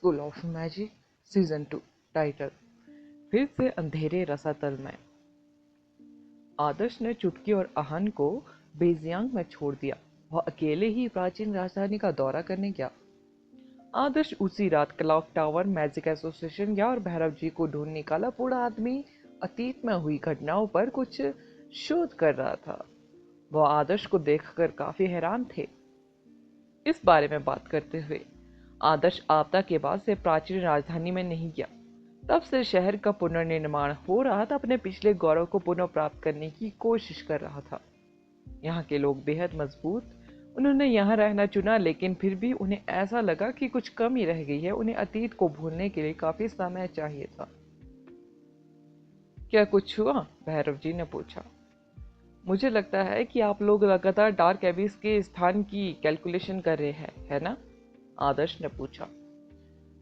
School of magic season 2 title फिर से अंधेरे रसातल में। आदर्श ने चुटकी और आहन को बेजियांग में छोड़ दिया। वह अकेले ही प्राचीन राजधानी का दौरा करने गया। आदर्श उसी रात क्लॉक टावर मैजिक एसोसिएशन गया और भैरव जी को ढूंढ निकाला। बूढ़ा आदमी अतीत में हुई घटनाओं पर कुछ शोध कर रहा था। वह आदर्श को देखकर काफी हैरान थे। इस बारे में बात करते हुए आदर्श आपदा के बाद से प्राचीन राजधानी में नहीं गया। तब से शहर का पुनर्निर्माण हो रहा था। अपने पिछले गौरव को पुनः प्राप्त करने की कोशिश कर रहा था। यहाँ के लोग बेहद मजबूत। उन्होंने यहाँ रहना चुना, लेकिन फिर भी उन्हें ऐसा लगा कि कुछ कमी रह गई है। उन्हें अतीत को भूलने के लिए काफी समय चाहिए था। क्या कुछ हुआ? भैरव जी ने पूछा। मुझे लगता है कि आप लोग लगातार डार्क एबिस के स्थान की कैलकुलेशन कर रहे हैं, है ना? आदर्श ने पूछा।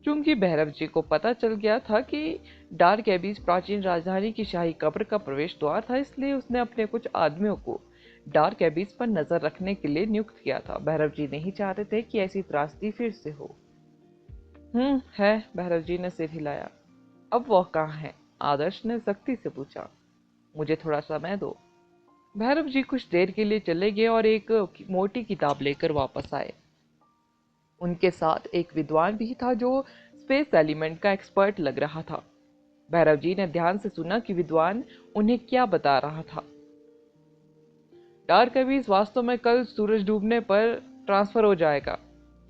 क्योंकि भैरव जी को पता चल गया था कि डार्क एबिस प्राचीन राजधानी की शाही कब्र का प्रवेश द्वार था, इसलिए उसने अपने कुछ आदमियों को डार्क एबिस पर नजर रखने के लिए नियुक्त किया था। भैरव जी नहीं चाहते थे कि ऐसी त्रासदी फिर से हो। है। भैरव जी ने सिर हिलाया। अब वह कहाँ है? आदर्श ने सख्ती से पूछा। मुझे थोड़ा समय दो। भैरव जी कुछ देर के लिए चले गए और एक मोटी किताब लेकर वापस आए। उनके साथ एक विद्वान भी था जो स्पेस एलिमेंट का एक्सपर्ट लग रहा था। भैरव जी ने ध्यान से सुना कि विद्वान उन्हें क्या बता रहा था। डार्क एबिस वास्तव में कल सूरज डूबने पर ट्रांसफर हो जाएगा।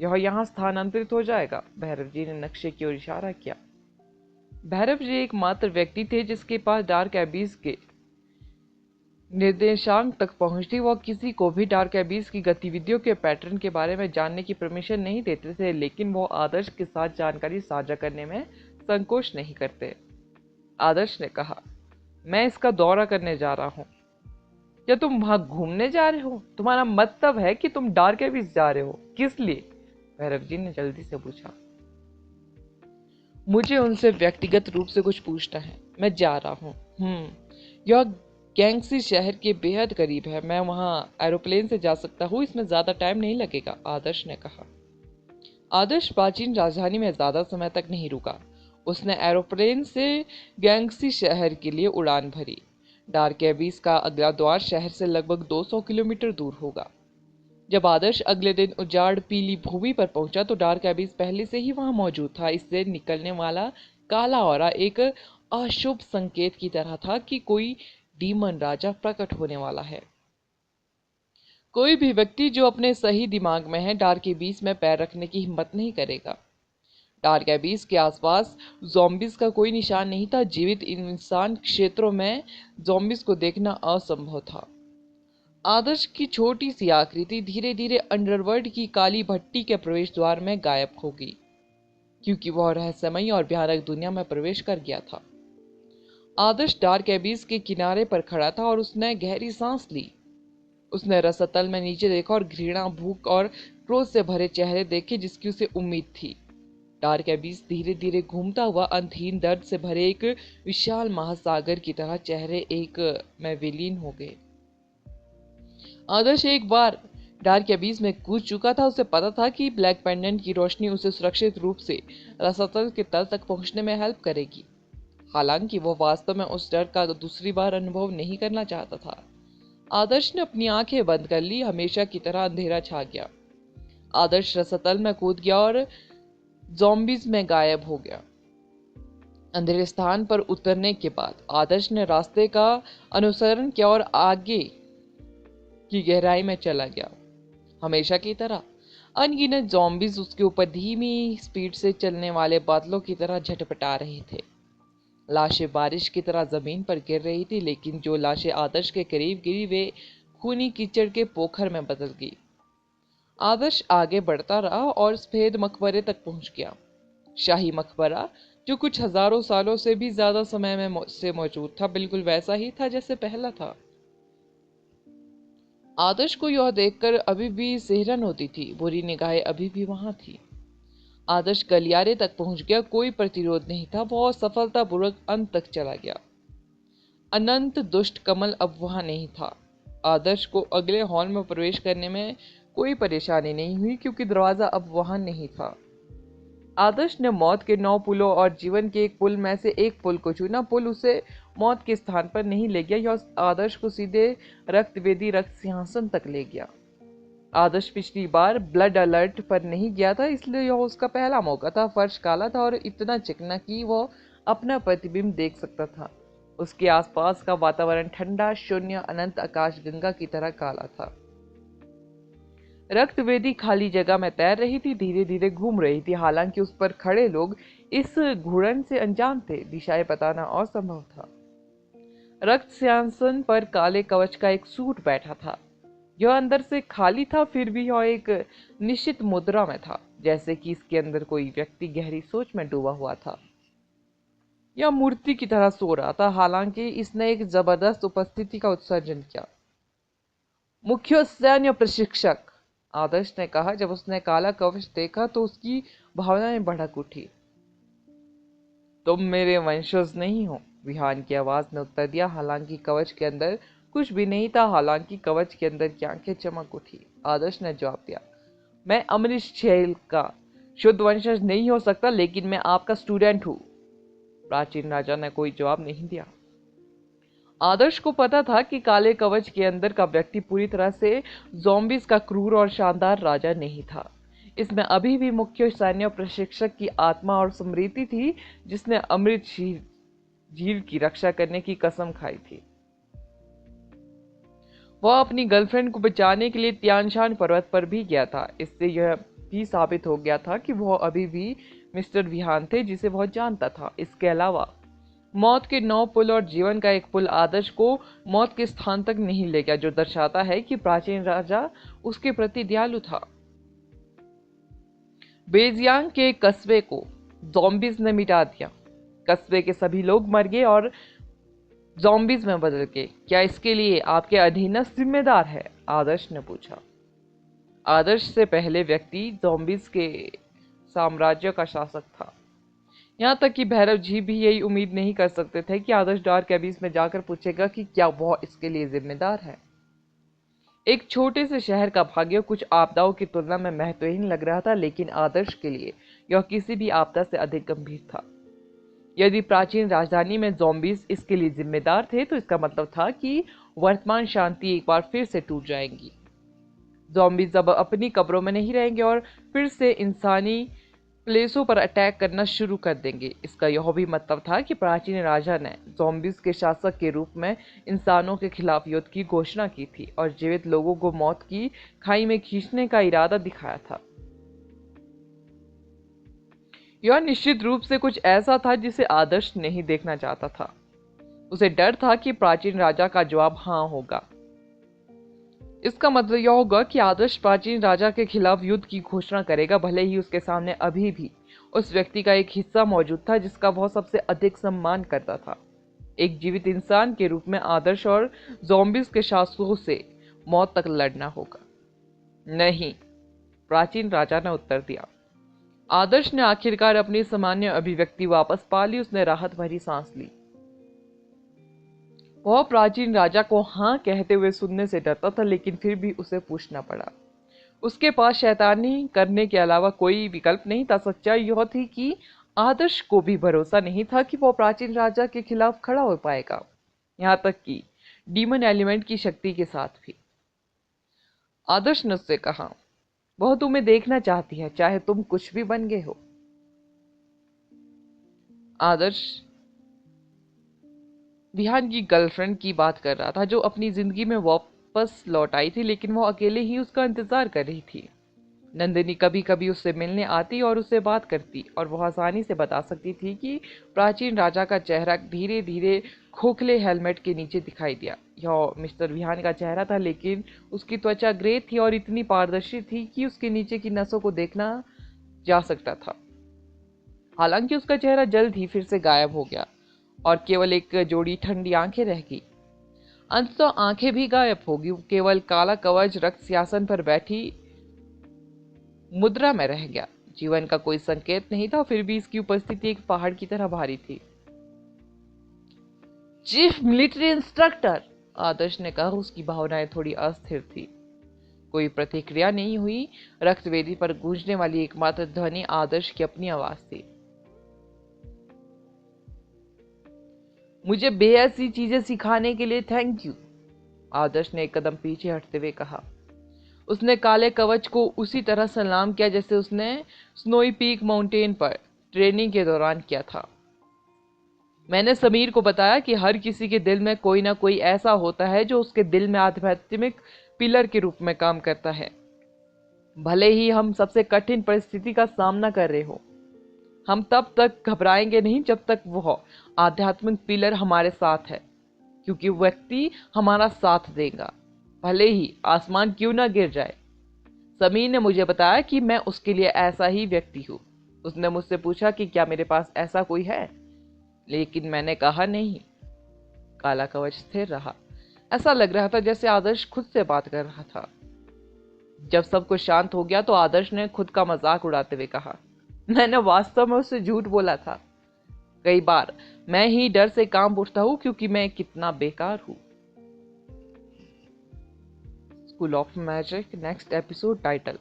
यह यहाँ स्थानांतरित हो जाएगा। भैरव जी ने नक्शे की ओर इशारा किया। भैरव जी एकमात्र व्यक्ति थे जिसके पास डार्क एबिस के निर्देशांक तक पहुंचती। वह किसी को भी डार्क एबिस की गतिविधियों के पैटर्न के बारे में जानने की परमिशन नहीं देते थे, लेकिन वो आदर्श के साथ जानकारी साझा करने में संकोच नहीं करते। आदर्श ने कहा, मैं इसका दौरा करने जा रहा हूँ। क्या तुम वहां घूमने जा रहे हो? तुम्हारा मतलब है कि तुम डार्क एबिस जा रहे हो? किस लिए? भैरव जी ने जल्दी से पूछा। मुझे उनसे व्यक्तिगत रूप से कुछ पूछना है। मैं जा रहा हूँ। यह गैंगसी शहर के बेहद करीब है। मैं वहां एरोप्लेन से जा सकता हूँ। इसमें ज्यादा टाइम नहीं लगेगा, आदर्श ने कहा। आदर्श प्राचीन राजधानी में ज्यादा समय तक नहीं रुका। उसने एरोप्लेन से गैंगसी शहर के लिए उड़ान भरी। डार्क एबिस का अगला द्वार शहर से लगभग 200 किलोमीटर दूर होगा। जब आदर्श अगले दिन उजाड़ पीली भूमि पर पहुंचा तो डार्क एबिस पहले से ही वहां मौजूद था। इससे निकलने वाला काला ऑरा एक अशुभ संकेत की तरह था कि कोई डीमन राजा प्रकट होने वाला है। कोई भी व्यक्ति जो अपने सही दिमाग में है डार्क एबिस में पैर रखने की हिम्मत नहीं करेगा। डार्क एबिस के आसपास ज़ॉम्बीज का कोई निशान नहीं था। जीवित इंसान क्षेत्रों में ज़ॉम्बीज को देखना असंभव था। आदर्श की छोटी सी आकृति धीरे धीरे अंडरवर्ल्ड की काली भट्टी के प्रवेश द्वार में गायब हो गई, क्योंकि वह रहस्यमयी और भयानक दुनिया में प्रवेश कर गया था। आदर्श डार्क एबिस के किनारे पर खड़ा था और उसने गहरी सांस ली। उसने रसतल में नीचे देखा और घृणा, भूख और क्रोध से भरे चेहरे देखे जिसकी उसे उम्मीद थी। डार्क एबिस धीरे धीरे घूमता हुआ अंतहीन दर्द से भरे एक विशाल महासागर की तरह चेहरे एक में विलीन हो गए। आदर्श एक बार डार्क एबिस में कूद चुका था। उसे पता था कि ब्लैक पेंडेंट की रोशनी उसे सुरक्षित रूप से रसतल के तल तक पहुंचने में हेल्प करेगी। हालांकि वो वास्तव में उस डर का दूसरी बार अनुभव नहीं करना चाहता था। आदर्श ने अपनी आंखें बंद कर ली। हमेशा की तरह अंधेरा छा गया। आदर्श रसतल में कूद गया और ज़ॉम्बीज में गायब हो गया। अंधेरे स्थान पर उतरने के बाद आदर्श ने रास्ते का अनुसरण किया और आगे की गहराई में चला गया। हमेशा की तरह अनगिनत ज़ॉम्बीज उसके ऊपर धीमी स्पीड से चलने वाले बादलों की तरह झटपटा रहे थे। लाशें बारिश की तरह जमीन पर गिर रही थी, लेकिन जो लाशें आदर्श के करीब गिरी वे खूनी कीचड़ के पोखर में बदल गई। आदर्श आगे बढ़ता रहा और सफेद मकबरे तक पहुंच गया। शाही मकबरा जो कुछ हजारों सालों से भी ज्यादा समय में से मौजूद था, बिल्कुल वैसा ही था जैसे पहला था। आदर्श को यह देखकर अभी भी सिहरन होती थी। बुरी निगाहें अभी भी वहां थी। आदर्श गलियारे तक पहुंच गया। कोई प्रतिरोध नहीं था। वह सफलतापूर्वक अंत तक चला गया। अनंत दुष्ट कमल अब वहां नहीं था। आदर्श को अगले हॉल में प्रवेश करने में कोई परेशानी नहीं हुई, क्योंकि दरवाजा अब वहां नहीं था। आदर्श ने मौत के 9 पुलों और जीवन के एक पुल में से एक पुल को चुना। पुल उसे मौत के स्थान पर नहीं ले गया, यह आदर्श को सीधे रक्तवेदी रक्त सिंहासन तक ले गया। आदर्श पिछली बार ब्लड अलर्ट पर नहीं गया था, इसलिए यह उसका पहला मौका था। फर्श काला था और इतना चिकना कि वह अपना प्रतिबिंब देख सकता था। उसके आसपास का वातावरण ठंडा, शून्य, अनंत आकाश गंगा की तरह काला था। रक्तवेदी खाली जगह में तैर रही थी, धीरे धीरे घूम रही थी। हालांकि उस पर खड़े लोग इस घूर्णन से अनजान थे, दिशाएं बताना असंभव था। रक्त सिंहासन पर काले कवच का एक सूट बैठा था। यह अंदर से खाली था, फिर भी यह एक निश्चित मुद्रा में था, जैसे कि इसके अंदर कोई व्यक्ति गहरी सोच में डूबा हुआ था। यह मूर्ति की तरह सो रहा था, हालांकि इसने एक जबरदस्त उपस्थिति का उत्सर्जन किया। मुख्य सैन्य प्रशिक्षक, आदर्श ने कहा। जब उसने काला कवच देखा तो उसकी भावनाएं भड़क उठी। तुम मेरे वंशज नहीं हो, विहान की आवाज ने उत्तर दिया। हालांकि कवच के अंदर कुछ भी नहीं था। हालांकि कवच के अंदर की आंखें चमक उठी। आदर्श ने जवाब दिया, मैं अमरीश छैल का शुद्ध वंशज नहीं हो सकता, लेकिन मैं आपका स्टूडेंट हूं। प्राचीन राजा ने कोई जवाब नहीं दिया। आदर्श को पता था कि काले कवच के अंदर का व्यक्ति पूरी तरह से ज़ॉम्बीज का क्रूर और शानदार राजा नहीं था। इसमें अभी भी मुख्य सैन्य प्रशिक्षक की आत्मा और स्मृति थी, जिसने अमृत झील की रक्षा करने की कसम खाई थी। वह अपनी गर्लफ्रेंड को बचाने के लिए तियानशान पर्वत पर भी गया था। इससे यह भी साबित हो गया था कि वह अभी भी मिस्टर विहान थे, जिसे वह जानता था। इसके अलावा मौत के 9 पुल और जीवन का एक पुल आदर्श को मौत के स्थान तक नहीं ले गया, जो दर्शाता है कि प्राचीन राजा उसके प्रति दयालु था। बेजियांग के कस्बे को ज़ॉम्बीज ने मिटा दिया। कस्बे के सभी लोग मर गए और ज़ॉम्बीज में बदल गए। क्या इसके लिए आपके अधीनस्थ जिम्मेदार है? आदर्श ने पूछा। आदर्श से पहले व्यक्ति ज़ॉम्बीज के साम्राज्य का शासक था। यहाँ तक कि भैरव जी भी यही उम्मीद नहीं कर सकते थे कि आदर्श डार्क एबिस में जाकर पूछेगा कि क्या वह इसके लिए जिम्मेदार है। एक छोटे से शहर का भाग्य कुछ आपदाओं की तुलना में महत्वहीन लग रहा था, लेकिन आदर्श के लिए यह किसी भी आपदा से अधिक गंभीर था। यदि प्राचीन राजधानी में ज़ॉम्बीज इसके लिए जिम्मेदार थे, तो इसका मतलब था कि वर्तमान शांति एक बार फिर से टूट जाएगी। ज़ॉम्बीज अब अपनी कब्रों में नहीं रहेंगे और फिर से इंसानी प्लेसों पर अटैक करना शुरू कर देंगे। इसका यह भी मतलब था कि प्राचीन राजा ने ज़ॉम्बीज के शासक के रूप में इंसानों के खिलाफ युद्ध की घोषणा की थी और जीवित लोगों को मौत की खाई में खींचने का इरादा दिखाया था। यह निश्चित रूप से कुछ ऐसा था जिसे आदर्श नहीं देखना चाहता था। उसे डर था कि प्राचीन राजा का जवाब हाँ होगा। इसका मतलब यह होगा कि आदर्श प्राचीन राजा के खिलाफ युद्ध की घोषणा करेगा, भले ही उसके सामने अभी भी उस व्यक्ति का एक हिस्सा मौजूद था जिसका वह सबसे अधिक सम्मान करता था। एक जीवित इंसान के रूप में आदर्श और ज़ॉम्बीज के शासकों से मौत तक लड़ना होगा। नहीं, प्राचीन राजा ने उत्तर दिया। आदर्श ने आखिरकार अपनी सामान्य अभिव्यक्ति वापस पा ली। उसने राहत भरी सांस ली। वह प्राचीन राजा को हाँ कहते हुए सुनने से डरता था, लेकिन फिर भी उसे पूछना पड़ा। उसके पास शैतानी करने के अलावा कोई विकल्प नहीं था। सच्चाई यह थी कि आदर्श को भी भरोसा नहीं था कि वह प्राचीन राजा के खिलाफ खड़ा हो पाएगा, यहाँ तक कि डीमन एलिमेंट की शक्ति के साथ भी। आदर्श ने उससे कहा, वह तुम्हें देखना चाहती है, चाहे तुम कुछ भी बन गए हो। आदर्श विहान की गर्लफ्रेंड की बात कर रहा था, जो अपनी जिंदगी में वापस लौट आई थी, लेकिन वो अकेले ही उसका इंतजार कर रही थी। नंदिनी कभी कभी उससे मिलने आती और उससे बात करती, और वह आसानी से बता सकती थी कि प्राचीन राजा का चेहरा धीरे धीरे खोखले हेलमेट के नीचे दिखाई दिया। यह मिस्टर विहान का चेहरा था, लेकिन उसकी त्वचा ग्रे थी और इतनी पारदर्शी थी कि उसके नीचे की नसों को देखना जा सकता था। हालांकि उसका चेहरा जल्द ही फिर से गायब हो गया और केवल एक जोड़ी ठंडी आंखें रह गई। अंततः आंखें भी गायब हो गई, केवल काला कवच रक्त सिंहासन पर बैठी मुद्रा में रह गया। जीवन का कोई संकेत नहीं था, फिर भी इसकी उपस्थिति एक पहाड़ की तरह भारी थी। चीफ मिलिट्री इंस्ट्रक्टर, आदर्श ने कहा। उसकी भावनाएं थोड़ी अस्थिर थी। कोई प्रतिक्रिया नहीं हुई। रक्तवेदी पर गूंजने वाली एकमात्र ध्वनि आदर्श की अपनी आवाज थी। मुझे बेहद सी चीजें सिखाने के लिए थैंक यू, आदर्श ने एक कदम पीछे हटते हुए कहा। उसने काले कवच को उसी तरह सलाम किया जैसे उसने स्नोई पीक माउंटेन पर ट्रेनिंग के दौरान किया था। मैंने समीर को बताया कि हर किसी के दिल में कोई ना कोई ऐसा होता है जो उसके दिल में आध्यात्मिक पिलर के रूप में काम करता है। भले ही हम सबसे कठिन परिस्थिति का सामना कर रहे हो, हम तब तक घबराएंगे नहीं जब तक वह आध्यात्मिक पिलर हमारे साथ है, क्योंकि व्यक्ति हमारा साथ देगा, भले ही आसमान क्यों ना गिर जाए। समीर ने मुझे बताया कि मैं उसके लिए ऐसा ही व्यक्ति हूँ। उसने मुझसे पूछा कि क्या मेरे पास ऐसा कोई है, लेकिन मैंने कहा नहीं। काला कवच स्थिर रहा। ऐसा लग रहा था जैसे आदर्श खुद से बात कर रहा था। जब सब कुछ शांत हो गया तो आदर्श ने खुद का मजाक उड़ाते हुए कहा, मैंने वास्तव में उससे झूठ बोला था। कई बार मैं ही डर से काम पूछता हूँ क्योंकि मैं कितना बेकार हूँ। School of magic next episode title,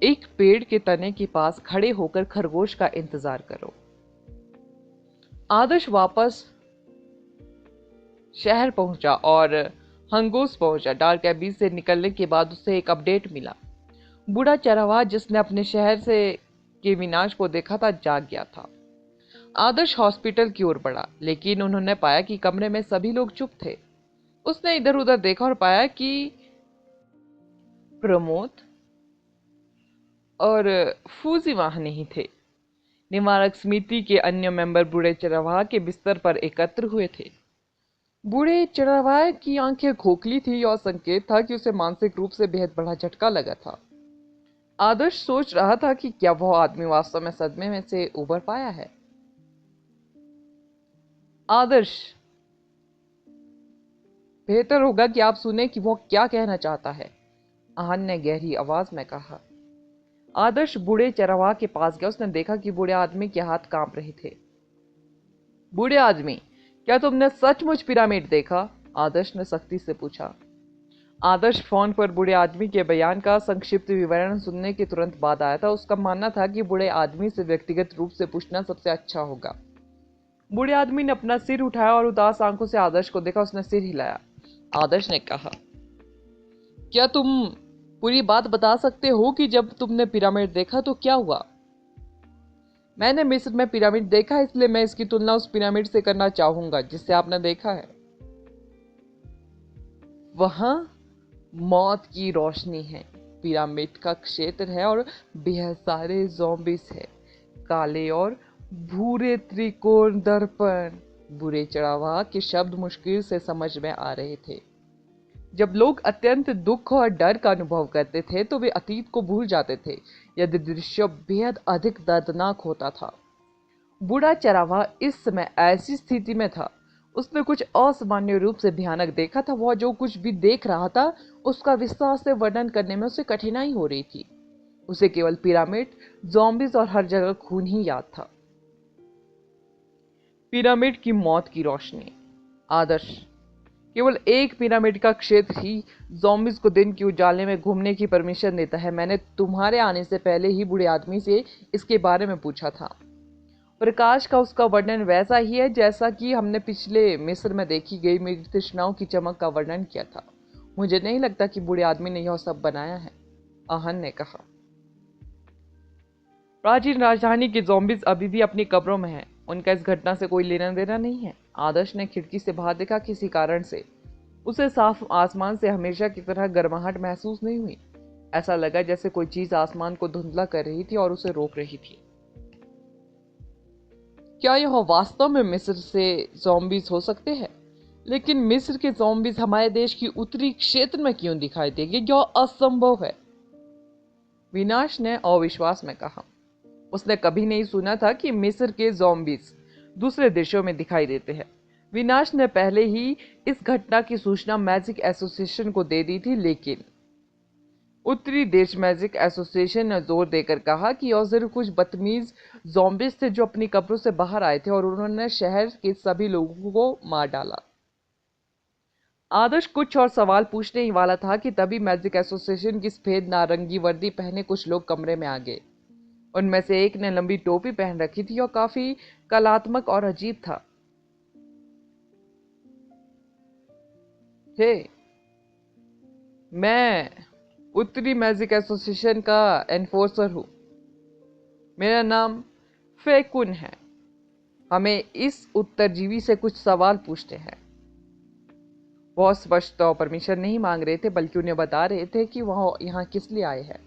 एक पेड़ के तने के पास खड़े होकर खरगोश का इंतजार करो। आदर्श वापस शहर पहुंचा और हंगोस पहुंचा। डार्क एबी से निकलने के बाद उसे एक अपडेट मिला। बूढ़ा चरवाहा जिसने अपने शहर से के विनाश को देखा था जाग गया था। आदर्श हॉस्पिटल की ओर बढ़ा, लेकिन उन्होंने पाया कि कमरे में सभी लोग चुप थे। उसने इधर उधर देखा और पाया कि प्रमोद और फूजी वहां नहीं थे। निवारक समिति के अन्य मेंबर बूढ़े चरवाहा के बिस्तर पर एकत्र हुए थे। बूढ़े चरवाहे की आंखें खोखली थी और संकेत था कि उसे मानसिक रूप से बेहद बड़ा झटका लगा था। आदर्श सोच रहा था कि क्या वह आदमी वास्तव में सदमे में से उबर पाया है। आदर्श, बेहतर होगा कि आप सुने कि वह क्या कहना चाहता है, आहन ने गहरी आवाज में कहा। आदर्श बूढ़े चरवाहा के पास गया। उसने देखा कि बूढ़े आदमी के हाथ कांप रहे थे। बूढ़े आदमी, क्या तुमने सचमुच पिरामिड देखा? आदर्श ने सख्ती से पूछा। आदर्श फोन पर बूढ़े आदमी के बयान का संक्षिप्त विवरण सुनने के तुरंत बाद आया था। उसका मानना था कि बूढ़े आदमी से व्यक्तिगत रूप से पूछना सबसे अच्छा होगा। बूढ़े आदमी ने अपना सिर उठाया और उदास आंखों से आदर्श को देखा। उसने सिर हिलाया। आदर्श ने कहा, क्या तुम पूरी बात बता सकते हो कि जब तुमने पिरामिड देखा तो क्या हुआ? मैंने मिस्र में पिरामिड देखा, इसलिए मैं इसकी तुलना उस पिरामिड से करना चाहूंगा जिसे आपने देखा है। वहां मौत की रोशनी है, पिरामिड का क्षेत्र है और बेहद सारे ज़ॉम्बीज है, काले और भूरे त्रिकोण दर्पण। बुरे चढ़ावा के शब्द मुश्किल से समझ में आ रहे थे। जब लोग अत्यंत दुख और डर का अनुभव करते थे तो वे अतीत को भूल जाते थे, यदि दृश्य बेहद अधिक दर्दनाक होता था। बूढ़ा चरवाहा इस समय ऐसी स्थिति में था, उसने कुछ असामान्य रूप से भयानक देखा था। वह जो कुछ भी देख रहा था उसका विस्तार से वर्णन करने में उसे कठिनाई हो रही थी। उसे केवल पिरामिड, ज़ॉम्बीज और हर जगह खून ही याद था। पिरामिड की मौत की रोशनी। आदर्श, केवल एक पिरामिड का क्षेत्र ही ज़ॉम्बीज को दिन के उजाले में घूमने की परमिशन देता है। मैंने तुम्हारे आने से पहले ही बूढ़े आदमी से इसके बारे में पूछा था। प्रकाश का उसका वर्णन वैसा ही है जैसा कि हमने पिछले मिस्र में देखी गई मृग तृष्णाओं की चमक का वर्णन किया था। मुझे नहीं लगता कि बूढ़े आदमी ने यह सब बनाया है, आहन ने कहा। प्राचीन राजधानी के ज़ॉम्बीज अभी भी अपनी कब्रों में हैं। उनका इस घटना से कोई लेना देना नहीं है। आदर्श ने खिड़की से बाहर देखा। किसी कारण से उसे साफ आसमान से हमेशा की तरह गर्माहट महसूस नहीं हुई। ऐसा लगा जैसे कोई चीज आसमान को धुंधला कर रही थी और उसे रोक रही थी। क्या यह वास्तव में मिस्र से ज़ॉम्बीज हो सकते हैं? लेकिन मिस्र के ज़ॉम्बीज हमारे देश की उत्तरी क्षेत्र में क्यों दिखाई देंगे? यह असंभव है, विनाश ने अविश्वास में कहा। उसने कभी नहीं सुना था कि मिस्र के ज़ॉम्बीज दूसरे देशों में दिखाई देते हैं। विनाश ने पहले ही इस घटना की सूचना मैजिक एसोसिएशन को दे दी थी, लेकिन उत्तरी देश मैजिक एसोसिएशन ने जोर देकर कहा कि यह सिर्फ कुछ बदतमीज ज़ॉम्बीज थे जो अपनी कब्रों से बाहर आए थे और उन्होंने शहर के सभी लोगों को मार डाला। आदर्श कुछ और सवाल पूछने ही वाला था कि तभी मैजिक एसोसिएशन की सफेद नारंगी वर्दी पहने कुछ लोग कमरे में आ गए। उनमें से एक ने लंबी टोपी पहन रखी थी और काफी कलात्मक और अजीब था। हे, मैं उत्तरी मैजिक एसोसिएशन का एनफोर्सर हूँ। मेरा नाम फेकुन है। हमें इस उत्तरजीवी से कुछ सवाल पूछते हैं। वह स्पष्ट तौर पर परमिशन नहीं मांग रहे थे, बल्कि उन्हें बता रहे थे कि वह यहाँ किस लिए आए हैं।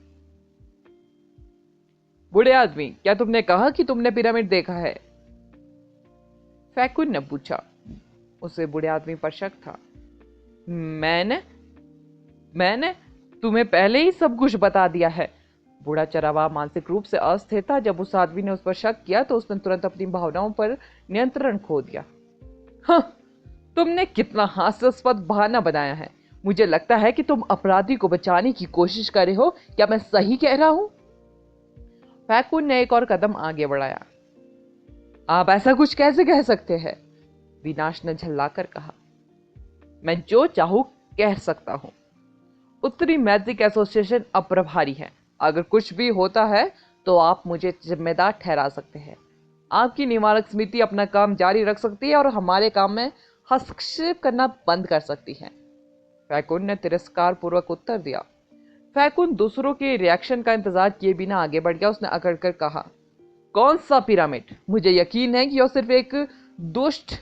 बूढ़े आदमी, क्या तुमने कहा कि तुमने पिरामिड देखा है? फैकुन ने पूछा। उसे बूढ़े आदमी पर शक था। मैंने मैंने तुम्हें पहले ही सब कुछ बता दिया है। बूढ़ा चरवाहा मानसिक रूप से अस्थिर था। जब उस आदमी ने उस पर शक किया तो उसने तुरंत अपनी भावनाओं पर नियंत्रण खो दिया। हाँ, तुमने कितना हास्यास्पद बहाना बनाया है। मुझे लगता है कि तुम अपराधी को बचाने की कोशिश कर रहे हो। क्या मैं सही कह रहा हूं? फैकुन ने एक और कदम आगे बढ़ाया। आप ऐसा कुछ कैसे कह सकते हैं? विनाश ने झल्लाकर कहा। मैं जो चाहूं कह सकता हूं। उत्तरी मैजिक एसोसिएशन अप्रभारी है। अगर कुछ भी होता है तो आप मुझे जिम्मेदार ठहरा सकते हैं। आपकी निवारक समिति अपना काम जारी रख सकती है और हमारे काम में हस्तक्षेप करना बंद कर सकती है। फैकुन ने तिरस्कार पूर्वक उत्तर दिया। फैकुन दूसरों के रिएक्शन का इंतजार किए बिना आगे बढ़ गया। उसने अकड़कर कहा, कौन सा पिरामिड? मुझे यकीन है कि यह सिर्फ एक दुष्ट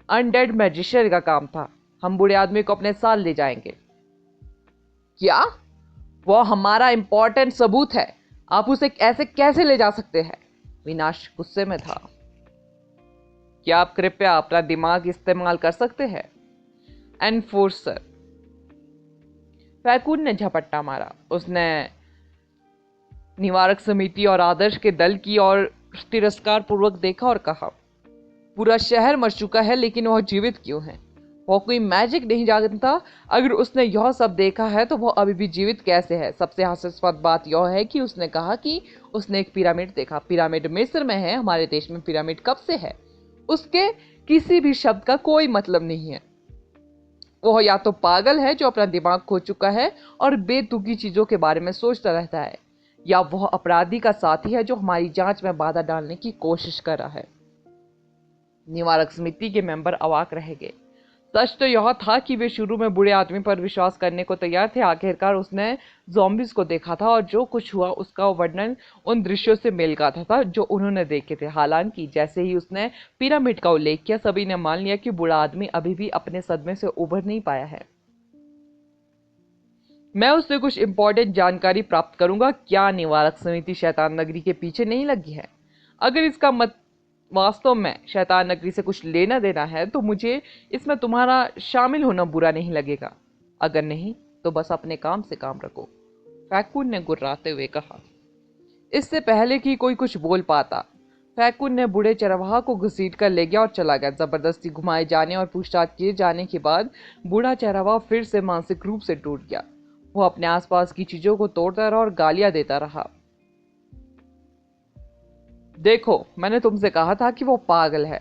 अनडेड मैजिशियन का काम था। हम बूढ़े आदमी को अपने साथ ले जाएंगे। क्या? वह हमारा इंपॉर्टेंट सबूत है। आप उसे ऐसे कैसे ले जा सकते हैं? विनाश गुस्से में था। क्या आप कृपया अपना दिमाग इस्तेमाल कर सकते हैं? एनफोर्सर। फैकुन ने झपट्टा मारा। उसने निवारक समिति और आदर्श के दल की ओर तिरस्कार पूर्वक देखा और कहा, पूरा शहर मर चुका है, लेकिन वह जीवित क्यों है? वह कोई मैजिक नहीं जानता। अगर उसने यह सब देखा है तो वह अभी भी जीवित कैसे है? सबसे हास्यास्पद बात यह है कि उसने कहा कि उसने एक पिरामिड देखा। पिरामिड मिस्र में है। हमारे देश में पिरामिड कब से है? उसके किसी भी शब्द का कोई मतलब नहीं है। वह या तो पागल है जो अपना दिमाग खो चुका है और बेतुकी चीजों के बारे में सोचता रहता है, या वह अपराधी का साथी है जो हमारी जांच में बाधा डालने की कोशिश कर रहा है। निवारक समिति के मेंबर अवाक रह गए। सच तो यह था कि वे शुरू में बूढ़े आदमी पर विश्वास करने को तैयार थे। आखिरकार उसने ज़ॉम्बीज को देखा था और जो कुछ हुआ उसका वर्णन उन दृश्यों से मेल खाता था जो उन्होंने देखे थे। हालांकि जैसे ही उसने पिरामिड का उल्लेख किया, सभी ने मान लिया कि बूढ़ा आदमी अभी भी अपने सदमे से उभर नहीं पाया है। मैं उससे कुछ इंपॉर्टेंट जानकारी प्राप्त करूंगा। क्या निवारक समिति शैतान नगरी के पीछे नहीं लगी है? अगर इसका मत वास्तव में शैतान नगरी से कुछ लेना देना है तो मुझे इसमें तुम्हारा शामिल होना बुरा नहीं लगेगा। अगर नहीं तो बस अपने काम से काम रखो, फैकुन ने गुर्राते हुए कहा। इससे पहले कि कोई कुछ बोल पाता, फैकुन ने बूढ़े चरवाहा को घसीट कर ले गया और चला गया। जबरदस्ती घुमाए जाने और पूछताछ किए जाने के बाद बूढ़ा चरवाहा फिर से मानसिक रूप से टूट गया। वो अपने आसपास की चीजों को तोड़ता रहा और गालियां देता रहा। देखो, मैंने तुमसे कहा था कि वो पागल है,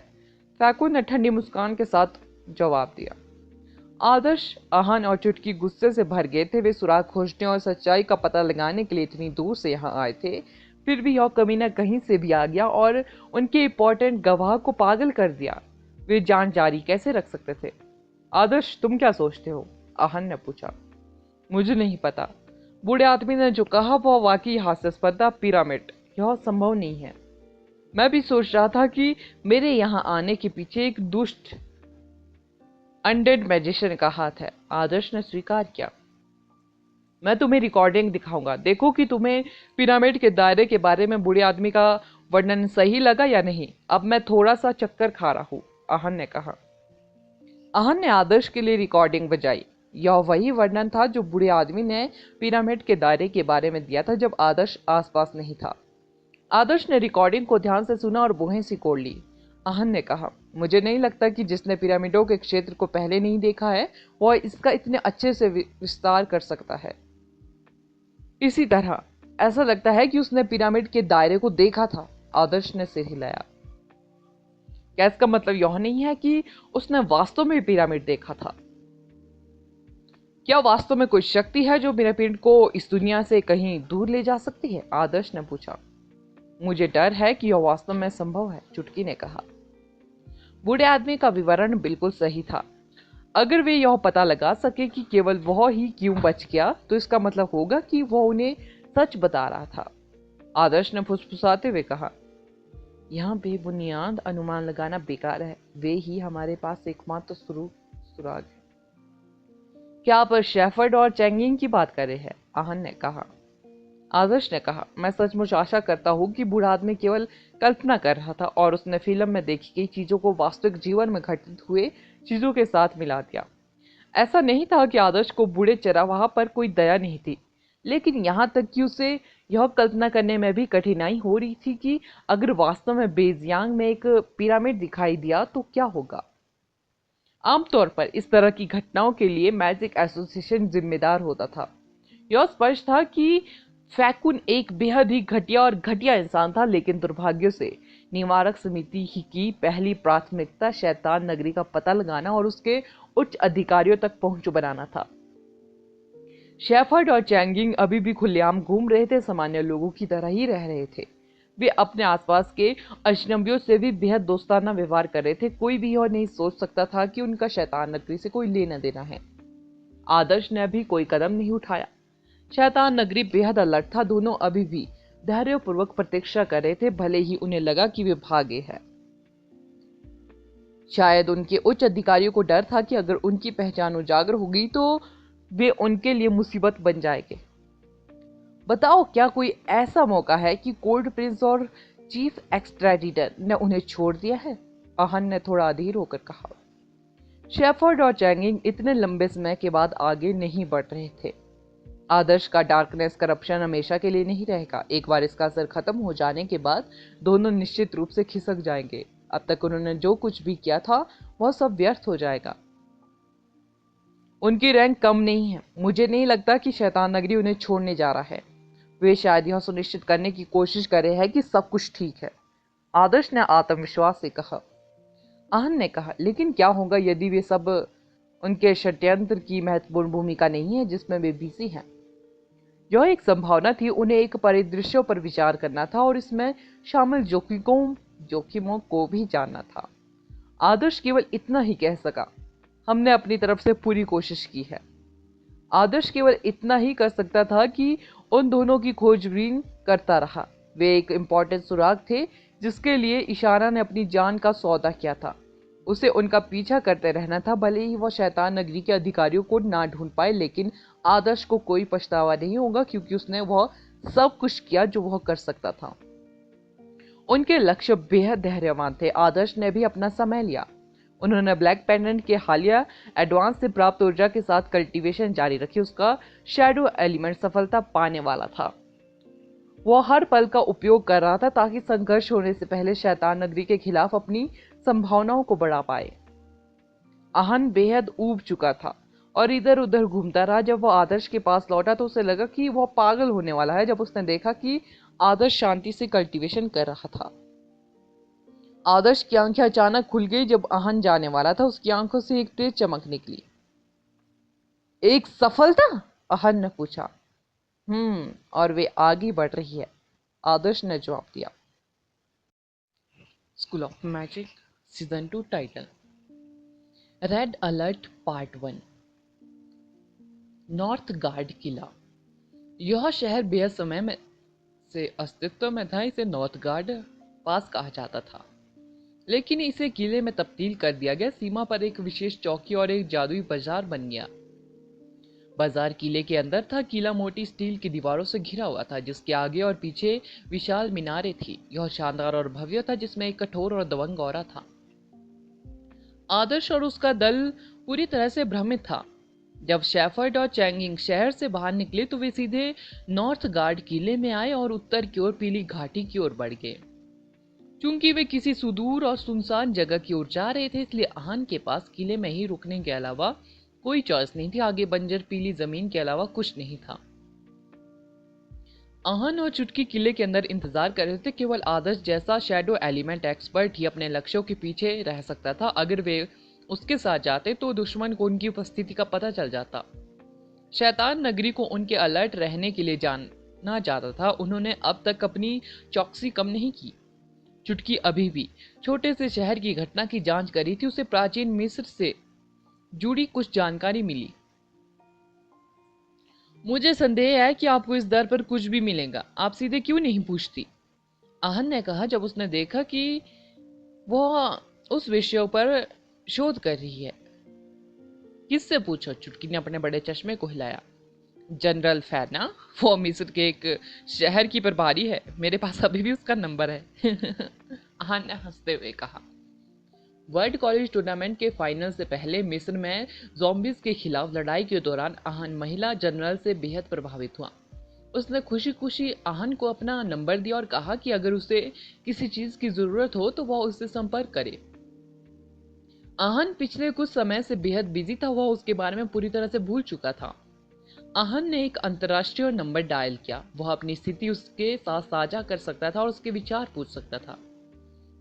फैकुन ने ठंडी मुस्कान के साथ जवाब दिया। आदर्श, आहन और चुटकी गुस्से से भर गए थे। वे सुराग खोजने और सच्चाई का पता लगाने के लिए इतनी दूर से यहाँ आए थे, फिर भी यह कमीना कहीं से भी आ गया और उनके इंपॉर्टेंट गवाह को पागल कर दिया। वे जान जारी कैसे रख सकते थे? आदर्श, तुम क्या सोचते हो? आहन ने पूछा। मुझे नहीं पता। बूढ़े आदमी ने जो कहा वह वाकई हास्यास्पद था। पिरामिड, यह संभव नहीं है। मैं भी सोच रहा था कि मेरे यहाँ आने के पीछे एक दुष्ट अनडेड मैजिशियन का हाथ है, आदर्श ने स्वीकार किया। मैं तुम्हें रिकॉर्डिंग दिखाऊंगा। देखो कि तुम्हें पिरामिड के दायरे के बारे में बूढ़े आदमी का वर्णन सही लगा या नहीं। अब मैं थोड़ा सा चक्कर खा रहा हूँ, आहन ने कहा। आहन ने आदर्श के लिए रिकॉर्डिंग बजाई। यह वही वर्णन था जो बूढ़े आदमी ने पिरामिड के दायरे के बारे में दिया था जब आदर्श आसपास नहीं था। आदर्श ने रिकॉर्डिंग को ध्यान से सुना और भुहें सिकोड़ ली। आहन ने कहा, मुझे नहीं लगता कि जिसने पिरामिडों के क्षेत्र को पहले नहीं देखा है वह इसका इतने अच्छे से विस्तार कर सकता है। इसी तरह ऐसा लगता है कि उसने पिरामिड के दायरे को देखा था, आदर्श ने सिर हिलाया। क्या इसका मतलब यह नहीं है कि उसने वास्तव में पिरामिड देखा था? क्या वास्तव में कोई शक्ति है जो मेरे पिंड को इस दुनिया से कहीं दूर ले जा सकती है? आदर्श ने पूछा। मुझे डर है कि यह वास्तव में संभव है, चुटकी ने कहा। बूढ़े आदमी का विवरण बिल्कुल सही था। अगर वे यह पता लगा सके कि केवल वह ही क्यों बच गया, तो इसका मतलब होगा कि वह उन्हें सच बता रहा था। आदर्श ने फुसफुसाते हुए कहा, यहाँ बेबुनियाद अनुमान लगाना बेकार है। वे ही हमारे पास एकमात्र सुराग है। क्या आप शेफर्ड और चैंगिंग की बात कर रहे हैं? आहन ने कहा। आदर्श ने कहा, मैं सचमुच आशा करता हूँ कि बूढ़ा आदमी केवल कल्पना कर रहा था और उसने फिल्म में देखी गई चीजों को वास्तविक जीवन में घटित हुए चीजों के साथ मिला दिया। ऐसा नहीं था कि आदर्श को बूढ़े चरवाहा पर कोई दया नहीं थी, लेकिन यहाँ तक कि उसे यह कल्पना करने में भी कठिनाई हो रही थी कि अगर वास्तव में बेजियांग में एक पिरामिड दिखाई दिया तो क्या होगा। आमतौर पर इस तरह की घटनाओं के लिए मैजिक एसोसिएशन जिम्मेदार होता था। यह स्पष्ट था कि फैकुन एक बेहद ही घटिया और घटिया इंसान था, लेकिन दुर्भाग्य से निवारक समिति ही की पहली प्राथमिकता शैतान नगरी का पता लगाना और उसके उच्च अधिकारियों तक पहुंच बनाना था। शेफर्ड और चैंगिंग अभी भी खुलेआम घूम रहे थे, सामान्य लोगों की तरह ही रह रहे थे। वे अपने आसपास के अजनबियों से भी बेहद दोस्ताना व्यवहार कर रहे थे। कोई भी यह नहीं सोच सकता था कि उनका शैतान नगरी से कोई लेना देना है। आदर्श ने अभी कोई कदम नहीं उठाया। शैतान नगरी बेहद अलर्ट था। दोनों अभी भी धैर्यपूर्वक प्रतीक्षा कर रहे थे, भले ही उन्हें लगा कि वे भागे हैं। शायद उनके उच्च अधिकारियों को डर था कि अगर उनकी पहचान उजागर होगी तो वे उनके लिए मुसीबत बन जाएंगे। बताओ, क्या कोई ऐसा मौका है कि कोल्ड प्रिंस और चीफ एक्स्ट्रेडिटर ने उन्हें छोड़ दिया है? आहन ने थोड़ा अधीर होकर कहा। शेफर्ड और चैंगिंग इतने लंबे समय के बाद आगे नहीं बढ़ रहे थे। आदर्श का डार्कनेस करप्शन हमेशा के लिए नहीं रहेगा। एक बार इसका असर खत्म हो जाने के बाद दोनों निश्चित रूप से खिसक जाएंगे। अब तक उन्होंने जो कुछ भी किया था वह सब व्यर्थ हो जाएगा। उनकी रैंक कम नहीं है। मुझे नहीं लगता कि शैतान नगरी उन्हें छोड़ने जा रहा है। वे शायद यह सुनिश्चित करने की कोशिश कर रहे हैं कि सब कुछ ठीक है, आदर्श ने आत्मविश्वास से कहा। आहन ने कहा, लेकिन क्या होगा यदि वे सब उनके षड्यंत्र की महत्वपूर्ण भूमिका नहीं है जिसमें वे बिजी हैं? यह एक संभावना थी। उन्हें एक परिदृश्यों पर विचार करना था और इसमें शामिल जोखिमों को भी जानना था। आदर्श केवल इतना ही कह सका, हमने अपनी तरफ से पूरी कोशिश की है। आदर्श केवल इतना ही कर सकता था कि उन दोनों की खोजबीन करता रहा। वे एक इम्पोर्टेंट सुराग थे जिसके लिए इशारा ने अपनी जान का सौदा किया था। उसे उनका पीछा करते रहना था, भले ही वह शैतान नगरी के अधिकारियों को ना ढूंढ पाए, लेकिन आदर्श को कोई पछतावा नहीं होगा क्योंकि उसने वह सब कुछ किया जो वह कर सकता था। उनके लक्ष्य बेहद धैर्यवान थे। आदर्श ने भी अपना समय लिया। उन्होंने ब्लैक पेंडेंट के हालिया एडवांस से प्राप्त ऊर्जा के साथ कल्टीवेशन जारी रखी। उसका शैडो एलिमेंट सफलता पाने वाला था। वह हर पल का उपयोग कर रहा था ताकि संघर्ष होने से पहले शैतान नगरी के खिलाफ अपनी संभावनाओं को बढ़ा पाए। आहन बेहद ऊब चुका था और इधर उधर घूमता रहा। जब वह आदर्श के पास लौटा तो उसे लगा कि वह पागल होने वाला है जब उसने देखा कि आदर्श शांति से कल्टीवेशन कर रहा था। आदर्श की आंखें अचानक खुल गई जब आहन जाने वाला था। उसकी आंखों से एक तेज चमक निकली। एक सफलता? आहन ने पूछा। और वे आगे बढ़ रही है, आदर्श ने जवाब दिया। School of magic season 2 title red alert part 1। North guard किला। यह शहर बेहद समय में से अस्तित्व में था। इसे नॉर्थ गार्ड पास कहा जाता था, लेकिन इसे किले में तब्दील कर दिया गया। सीमा पर एक विशेष चौकी और एक जादुई बाजार बन गया। बाजार किले के अंदर था। किला मोटी स्टील की दीवारों से घिरा हुआ था जिसके आगे और पीछे विशाल मीनारें थी। यह शानदार और भव्य था, जिसमें एक कठोर और दबंग औरा था। आदर्श और उसका दल पूरी तरह से भ्रमित था। जब शेफर्ड और चैंगिंग शहर से बाहर निकले तो वे सीधे नॉर्थ गार्ड किले में आए और उत्तर की ओर पीली घाटी की ओर बढ़ गए। चूंकि वे किसी सुदूर और सुनसान जगह की ओर जा रहे थे, इसलिए आहन के पास किले में ही रुकने के अलावा कोई चॉइस नहीं थी। आगे बंजर पीली जमीन के अलावा कुछ नहीं था। आहन और चुटकी किले के अंदर इंतजार कर रहे थे। केवल आदर्श जैसा शैडो एलिमेंट एक्सपर्ट ही अपने लक्ष्यों के पीछे रह सकता था। अगर वे उसके साथ जाते तो दुश्मन को उनकी उपस्थिति का पता चल जाता। शैतान नगरी को उनके अलर्ट रहने के लिए जाना जाता था। उन्होंने अब तक अपनी चौकसी कम नहीं की। चुटकी अभी भी छोटे से शहर की घटना की जांच कर रही थी। उसे प्राचीन मिस्र से जुड़ी कुछ जानकारी मिली। मुझे संदेह है कि आपको इस दर पर कुछ भी मिलेगा, आप सीधे क्यों नहीं पूछती? आहन ने कहा जब उसने देखा कि वह उस विषय पर शोध कर रही है। किससे पूछो? चुटकी ने अपने बड़े चश्मे को हिलाया। जनरल फैना, वो मिस्र के एक शहर की प्रभारी है। मेरे पास अभी भी उसका नंबर है। आहन ने हंसते हुए कहा। वर्ल्ड कॉलेज टूर्नामेंट के फाइनल से पहले मिस्र में ज़ॉम्बीज के खिलाफ लड़ाई के दौरान आहन महिला जनरल से बेहद प्रभावित हुआ। उसने खुशी खुशी आहन को अपना नंबर दिया और कहा कि अगर उसे किसी चीज की जरूरत हो तो वह उससे संपर्क करे। आहन पिछले कुछ समय से बेहद बिजी था। वह उसके बारे में पूरी तरह से भूल चुका था। आहन ने एक अंतर्राष्ट्रीय नंबर डायल किया। वह अपनी स्थिति उसके साथ साझा कर सकता था और उसके विचार पूछ सकता था।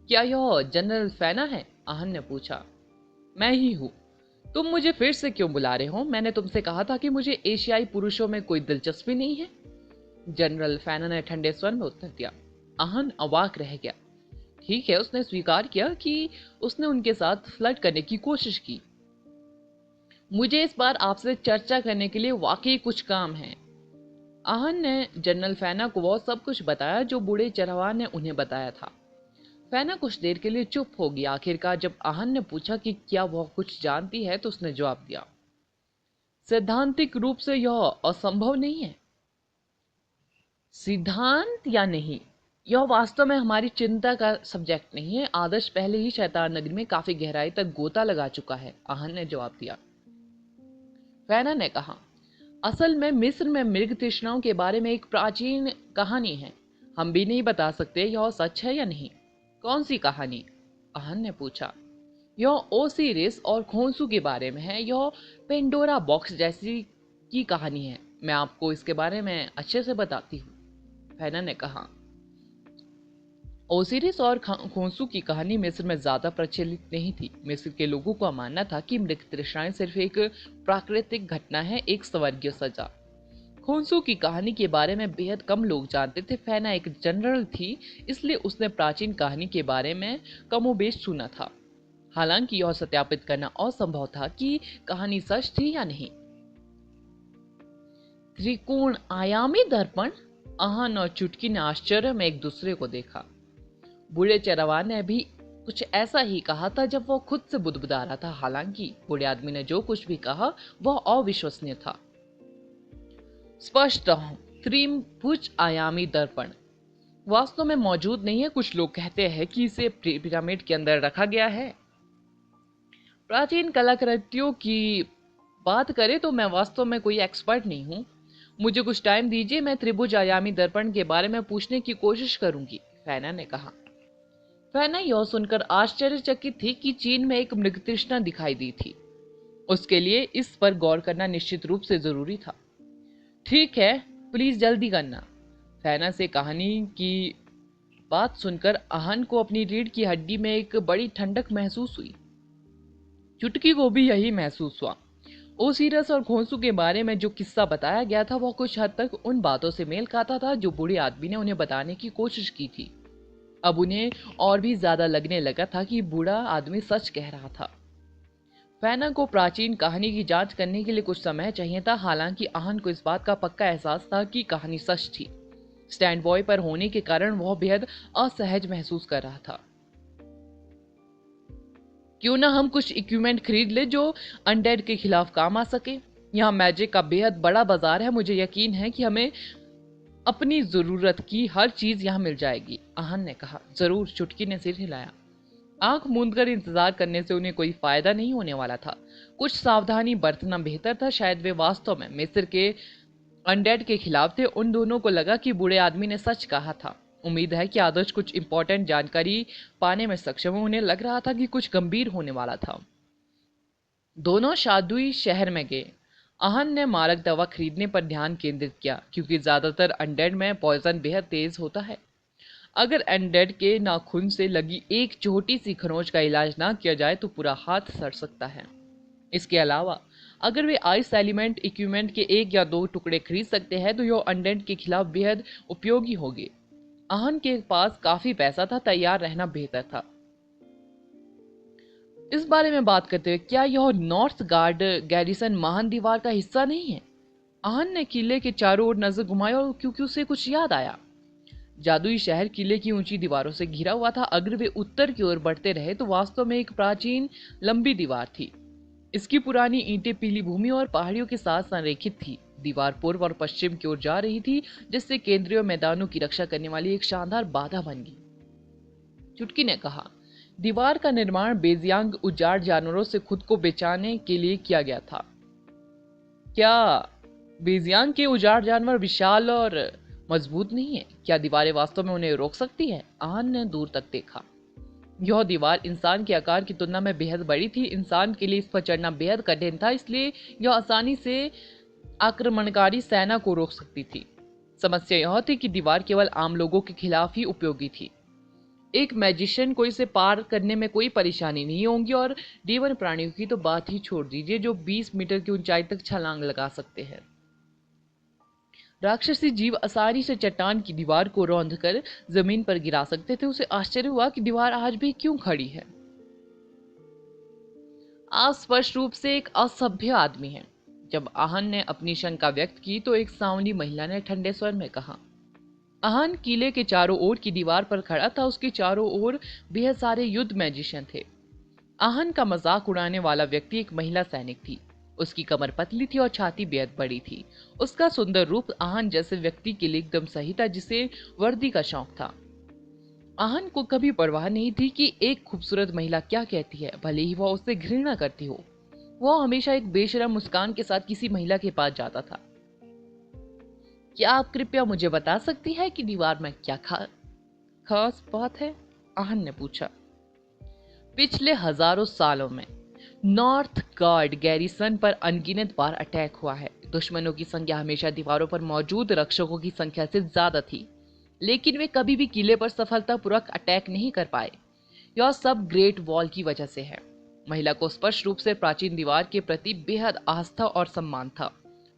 क्या यह जनरल फैना है? आहन ने पूछा। मैं ही हूँ। तुम मुझे फिर से क्यों बुला रहे हो? मैंने तुमसे कहा था कि मुझे एशियाई पुरुषों में कोई दिलचस्पी नहीं है। जनरल फैना ने ठंडे स्वर में उत्तर दिया। आहन अवाक रह गया। ठीक है, उसने स्वीकार किया कि उसने उनके साथ फ्लर्ट करने की कोशिश की। मुझे इस बार आपसे चर्चा करने के लिए वाकई कुछ काम है। आहन ने जनरल फैना को वो सब कुछ बताया जो बूढ़े चरवाहा ने उन्हें बताया था। फैना कुछ देर के लिए चुप हो गई। आखिरकार जब आहन ने पूछा कि क्या वह कुछ जानती है तो उसने जवाब दिया। सैद्धांतिक रूप से यह असंभव नहीं है। सिद्धांत या नहीं, यह वास्तव में हमारी चिंता का सब्जेक्ट नहीं है। आदर्श पहले ही शैतान नगरी में काफी गहराई तक गोता लगा चुका है, आहन ने जवाब दिया। फैना ने कहा, असल में मिस्र में मृग तृष्णाओं के बारे में एक प्राचीन कहानी है। हम भी नहीं बता सकते यह सच है या नहीं। कौन सी कहानी? आहन ने पूछा। यह ओसिरिस और खोंसू के बारे में है। यह पेंडोरा बॉक्स जैसी की कहानी है। मैं आपको इसके बारे में अच्छे से बताती हूँ, फैना ने कहा। ओसिरिस और खोंसू की कहानी मिस्र में ज्यादा प्रचलित नहीं थी। मिस्र के लोगों का मानना था कि मृग तृष्णाएं सिर्फ एक प्राकृतिक घटना है, एक स्वर्गीय सजा। खोंसू की कहानी के बारे में बेहद कम लोग जानते थे। फैना एक जनरल थी, इसलिए उसने प्राचीन कहानी के बारे में कमोबेश सुना था। हालांकि यह सत्यापित करना असंभव था कि कहानी सच थी या नहीं। त्रिकोण आयामी दर्पण? आहन और चुटकी ने आश्चर्य में एक दूसरे को देखा। बूढ़े चरवाहा ने भी कुछ ऐसा ही कहा था जब वह खुद से बुदबुदा रहा था। हालांकि बूढ़े आदमी ने जो कुछ भी कहा वह अविश्वसनीय था। स्पष्ट त्रिभुज आयामी दर्पण वास्तव में मौजूद नहीं है। कुछ लोग कहते हैं कि इसे पिरामिड के अंदर रखा गया है। प्राचीन कलाकृतियों की बात करें तो मैं वास्तव में कोई एक्सपर्ट नहीं हूँ। मुझे कुछ टाइम दीजिए, मैं त्रिभुज आयामी दर्पण के बारे में पूछने की कोशिश करूंगी, फैना ने कहा। फैना यह सुनकर आश्चर्यचकित थी कि चीन में एक मृगतृष्णा दिखाई दी थी। उसके लिए इस पर गौर करना निश्चित रूप से जरूरी था। ठीक है, प्लीज जल्दी करना। फैना से कहानी की बात सुनकर आहन को अपनी रीढ़ की हड्डी में एक बड़ी ठंडक महसूस हुई। चुटकी को भी यही महसूस हुआ। ओसिरस और खोंसू के बारे में जो किस्सा बताया गया था वह कुछ हद तक उन बातों से मेल खाता था जो बूढ़े आदमी ने उन्हें बताने की कोशिश की थी। अब उन्हें और भी ज्यादा लगने लगा था कि बूढ़ा आदमी सच कह रहा था। फैना को प्राचीन कहानी की जांच करने के लिए कुछ समय चाहिए था। हालांकि आहन को इस बात का पक्का एहसास था कि कहानी सच थी। स्टैंड बॉय पर होने के कारण वह बेहद असहज महसूस कर रहा था। क्यों ना हम कुछ इक्विपमेंट खरीद ले जो अनडेड के खिलाफ काम आ सके। यहाँ मैजिक का बेहद बड़ा बाजार है। मुझे यकीन है कि हमें अपनी जरूरत की हर चीज यहाँ मिल जाएगी, आहन ने कहा। जरूर, चुटकी ने सिर हिलाया। आंख मूंदकर इंतजार करने से उन्हें कोई फायदा नहीं होने वाला था। कुछ सावधानी बरतना बेहतर था। शायद वे वास्तव में मिस्र के अनडेड के खिलाफ थे। उन दोनों को लगा कि बूढ़े आदमी ने सच कहा था। उम्मीद है कि आदर्श कुछ इंपॉर्टेंट जानकारी पाने में सक्षम है। उन्हें लग रहा था कि कुछ गंभीर होने वाला था। दोनों शादुई शहर में गए। आहन ने मारक दवा खरीदने पर ध्यान केंद्रित किया क्योंकि ज्यादातर अनडेड में पॉइजन बेहद तेज होता है। अगर अनडेड के नाखून से लगी एक छोटी सी खरोंच का इलाज ना किया जाए तो पूरा हाथ सड़ सकता है। इसके अलावा अगर वे आइस एलिमेंट इक्विपमेंट के 1 या 2 टुकड़े खरीद सकते हैं तो यह अनडेंट के खिलाफ बेहद उपयोगी होंगे। आहन के पास काफी पैसा था, तैयार रहना बेहतर था। इस बारे में बात करते हुए, क्या यह नॉर्थ गार्ड गैरिसन महान दीवार का हिस्सा नहीं है? आहन ने किले के चारों ओर नजर घुमाई और क्योंकि उसे कुछ याद आया। जादुई शहर किले की ऊंची दीवारों से घिरा हुआ था। अगर वे उत्तर की ओर बढ़ते रहे तो वास्तव में एक प्राचीन लंबी दीवार थी। इसकी पुरानी ईंटें पीली भूमि और पहाड़ियों के साथ संरेखित थी। दीवार पूर्व और पश्चिम की ओर जा रही थी, जिससे केंद्रीय मैदानों की रक्षा करने वाली एक शानदार बाधा बन गई। चुटकी ने कहा, दीवार का निर्माण बेजियांग उजाड़ जानवरों से खुद को बचाने के लिए किया गया था। क्या बेजियांग के उजाड़ जानवर विशाल और मजबूत नहीं है? क्या दीवारें वास्तव में उन्हें रोक सकती है? आहन ने दूर तक देखा। यह दीवार इंसान के आकार की तुलना में बेहद बड़ी थी। इंसान के लिए इस पर चढ़ना बेहद कठिन था, इसलिए यह आसानी से आक्रमणकारी सेना को रोक सकती थी। समस्या यह थी कि दीवार केवल आम लोगों के खिलाफ ही उपयोगी थी। एक मैजिशियन को इसे पार करने में कोई परेशानी नहीं होगी, और जीवन प्राणियों की तो बात ही छोड़ दीजिए, जो 20 मीटर की ऊंचाई तक छलांग लगा सकते हैं। राक्षसी जीव आसानी से चट्टान की दीवार को रौंदकर जमीन पर गिरा सकते थे। उसे आश्चर्य हुआ कि दीवार आज भी क्यों खड़ी है। आप स्पष्ट रूप से एक असभ्य आदमी हैं। जब आहन ने अपनी शंका व्यक्त की तो एक सांवली महिला ने ठंडे स्वर में कहा। आहन किले के चारों ओर की दीवार पर खड़ा था। उसके चारों ओर बेहद सारे युद्ध मैजिशियन थे। आहन का मजाक उड़ाने वाला व्यक्ति एक महिला सैनिक थी। उसकी कमर पतली थी और छाती बेहद बड़ी थी। उसका सुंदर रूप आहन जैसे व्यक्ति के लिए एकदम सही था, जिसे वर्दी का शौक था। आहन को कभी परवाह नहीं थी कि एक खूबसूरत महिला क्या कहती है, भले ही वह उससे घृणा करती हो। वह हमेशा एक बेशर्म मुस्कान के साथ किसी महिला के पास जाता था। क्या आप कृपया मुझे बता सकती है कि दीवार में क्या खास बात है? आहन ने पूछा। पिछले हजारों सालों में नॉर्थ गार्ड गैरिसन पर अनगिनत बार अटैक हुआ है। दुश्मनों की संख्या हमेशा दीवारों पर मौजूद रक्षकों की संख्या से ज्यादा थी, लेकिन वे कभी भी किले पर सफलतापूर्वक अटैक नहीं कर पाए। यह सब ग्रेट वॉल की वजह से है। महिला को स्पष्ट रूप से प्राचीन दीवार के प्रति बेहद आस्था और सम्मान था।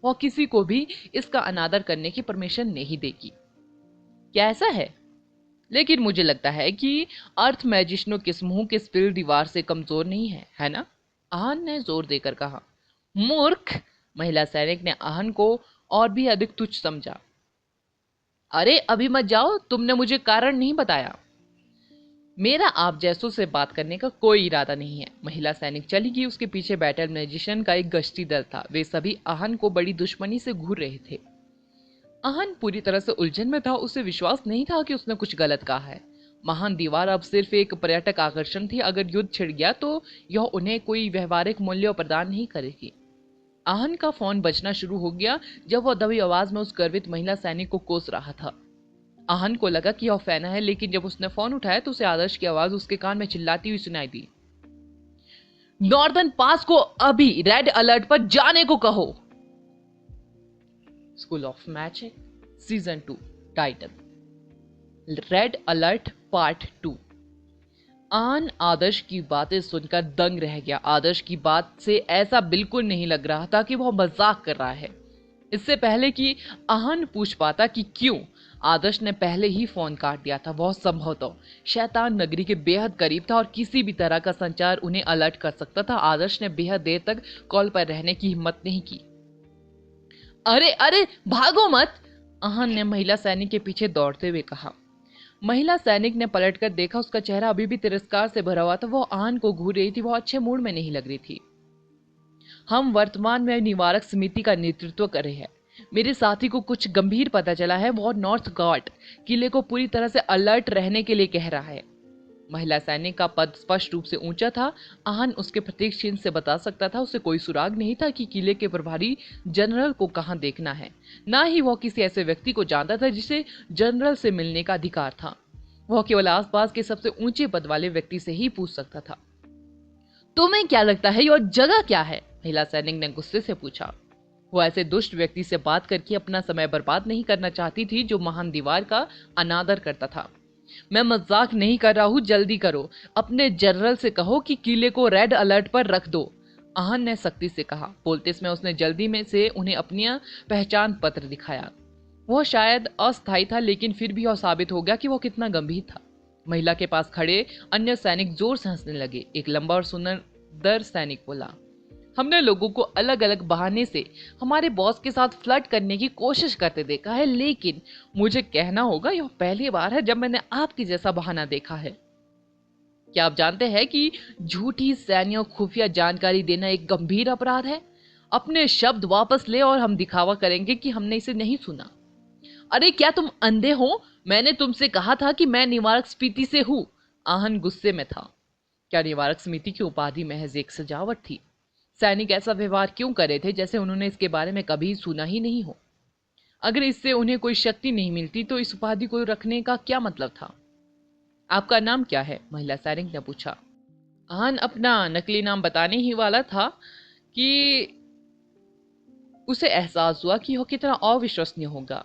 वह किसी को भी इसका अनादर करने की परमिशन नहीं देगी। क्या ऐसा है? लेकिन मुझे लगता है कि अर्थ मैजिशनों के समूह के स्पिल दीवार से कमजोर नहीं है ना? आहन ने जोर देकर कहा। मूर्ख! महिला सैनिक ने आहन को और भी अधिक तुच्छ समझा। अरे अभी मत जाओ, तुमने मुझे कारण नहीं बताया। मेरा आप जैसों से बात करने का कोई इरादा नहीं है। महिला सैनिक चली गई। उसके पीछे बैटल मैजिशियन का एक गश्ती दल था। वे सभी आहन को बड़ी दुश्मनी से घूर रहे थे। आहन पूरी तरह से उलझन में था। उसे विश्वास नहीं था कि उसने कुछ गलत कहा है। महान दीवार अब सिर्फ एक पर्यटक आकर्षण थी। अगर युद्ध छिड़ गया तो यह उन्हें कोई व्यवहारिक मूल्य प्रदान नहीं करेगी। आहन का फोन बजना शुरू हो गया जब वह दबी आवाज में उस गर्वित महिला सैनिक को कोस रहा था। आहन को लगा कि यह फैना है, लेकिन जब उसने फोन उठाया तो उसे आदर्श की आवाज उसके कान में चिल्लाती हुई सुनाई दी। नॉर्दर्न पास को अभी रेड अलर्ट पर जाने को कहो। School of magic season 2 title red alert part 2। आन आदर्श की बातें सुनकर दंग रह गया। आदर्श की बात से ऐसा बिल्कुल नहीं लग रहा था कि वह मजाक कर रहा है। इससे पहले कि आहन पूछ पाता कि क्यों, आदर्श ने पहले ही फोन काट दिया था। वह संभवतः शैतान नगरी के बेहद करीब था और किसी भी तरह का संचार उन्हें अलर्ट कर सकता था। आदर्श ने बेहद देर तक कॉल पर रहने की हिम्मत नहीं की। अरे अरे भागो मत! आहन ने महिला सैनिक के पीछे दौड़ते हुए कहा। महिला सैनिक ने पलटकर देखा। उसका चेहरा अभी भी तिरस्कार से भरा हुआ था। वह आहन को घूर रही थी। वह अच्छे मूड में नहीं लग रही थी। हम वर्तमान में निवारक समिति का नेतृत्व कर रहे हैं। मेरे साथी को कुछ गंभीर पता चला है। वह नॉर्थ गार्ड किले को पूरी तरह से अलर्ट रहने के लिए कह रहा है। महिला सैनिक का पद स्पष्ट रूप से ऊंचा था। आहन उसके प्रत्येक चिन्ह से बता सकता था। उसे कोई सुराग नहीं था कि किले के प्रभारी जनरल को कहां देखना है। ना ही वह किसी ऐसे व्यक्ति को जानता था जिसे जनरल से मिलने का अधिकार था। वह केवल आसपास के सबसे ऊंचे पद वाले व्यक्ति से ही पूछ सकता था। तुम्हें क्या लगता है यह जगह क्या है? महिला सैनिक ने गुस्से से पूछा। वो ऐसे दुष्ट व्यक्ति से बात करके अपना समय बर्बाद नहीं करना चाहती थी जो महान दीवार का अनादर करता था। मैं मजाक नहीं कर रहा हूं, जल्दी करो। अपने जनरल से कहो कि किले को रेड अलर्ट पर रख दो। आहन ने सख्ती से कहा। बोलते समय उसने जल्दी में से उन्हें अपनी पहचान पत्र दिखाया। वह शायद अस्थायी था, लेकिन फिर भी यह साबित हो गया कि वह कितना गंभीर था। महिला के पास खड़े अन्य सैनिक जोर से हंसने लगे। एक लंबा और सुंदर सैनिक बोला, हमने लोगों को अलग अलग बहाने से हमारे बॉस के साथ फ्लर्ट करने की कोशिश करते देखा है, लेकिन मुझे कहना होगा यह पहली बार है जब मैंने आपकी जैसा बहाना देखा है। क्या आप जानते हैं कि झूठी सैन्य खुफिया जानकारी देना एक गंभीर अपराध है? अपने शब्द वापस ले और हम दिखावा करेंगे कि हमने इसे नहीं सुना। अरे क्या तुम अंधे हो? मैंने तुमसे कहा था कि मैं निवारक समिति से हूं। आहन गुस्से में था। क्या निवारक समिति की उपाधि महज एक सजावट थी? सैनिक ऐसा व्यवहार क्यों कर रहे थे जैसे उन्होंने इसके बारे में कभी सुना ही नहीं हो? अगर इससे उन्हें कोई शक्ति नहीं मिलती तो इस उपाधि को रखने का क्या मतलब था? आपका नाम क्या है? महिला सैनिक ने पूछा। आहन अपना नकली नाम बताने ही वाला था कि उसे एहसास हुआ कि वह कितना अविश्वसनीय होगा।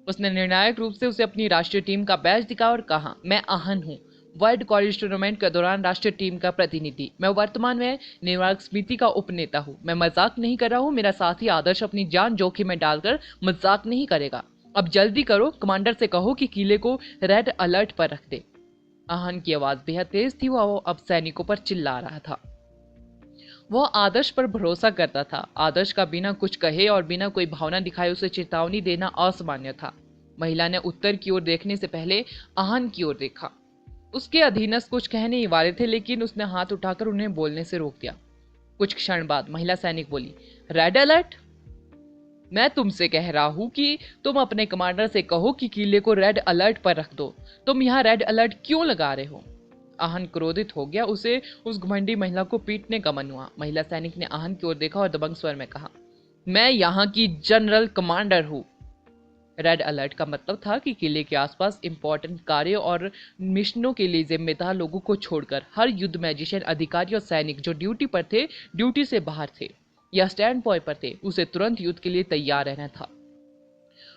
उसने निर्णायक रूप से उसे अपनी राष्ट्रीय टीम का बैज दिखाया और कहा, मैं आहन हूँ, वर्ल्ड कॉलेज टूर्नामेंट के दौरान राष्ट्रीय टीम का प्रतिनिधि। मैं वर्तमान में निवारक समिति का उपनेता हूँ। मैं मजाक नहीं कर रहा हूँ। मेरा साथी आदर्श अपनी जान जोखिम में डालकर मजाक नहीं करेगा। अब जल्दी करो, कमांडर से कहो कि किले को रेड अलर्ट पर रख दे। आहन की आवाज बेहद तेज थी। वह अब सैनिकों पर चिल्ला रहा था। वह आदर्श पर भरोसा करता था। आदर्श का बिना कुछ कहे और बिना कोई भावना दिखाए उसे चेतावनी देना असामान्य था। महिला ने उत्तर की ओर देखने से पहले आहन की ओर देखा। उसके अधीनस्थ कुछ कहने ही वाले थे, लेकिन उसने हाथ उठाकर उन्हें बोलने से रोक दिया। कुछ क्षण बाद महिला सैनिक बोली, रेड अलर्ट? मैं तुमसे कह रहा हूं कि तुम अपने कमांडर से कहो कि किले को रेड अलर्ट पर रख दो। तुम यहाँ रेड अलर्ट क्यों लगा रहे हो? आहन क्रोधित हो गया। उसे उस घमंडी महिला को पीटने का मन हुआ। महिला सैनिक ने आहन की ओर देखा और दबंग स्वर में कहा, मैं यहाँ की जनरल कमांडर हूँ। रेड अलर्ट का मतलब था कि किले के आसपास इंपॉर्टेंट कार्यों और मिशनों के लिए जिम्मेदार लोगों को छोड़कर हर युद्ध मैजिशियन, अधिकारी और सैनिक जो ड्यूटी पर थे, ड्यूटी से बाहर थे या स्टैंड पॉइंट पर थे, उसे तुरंत युद्ध के लिए तैयार रहना था।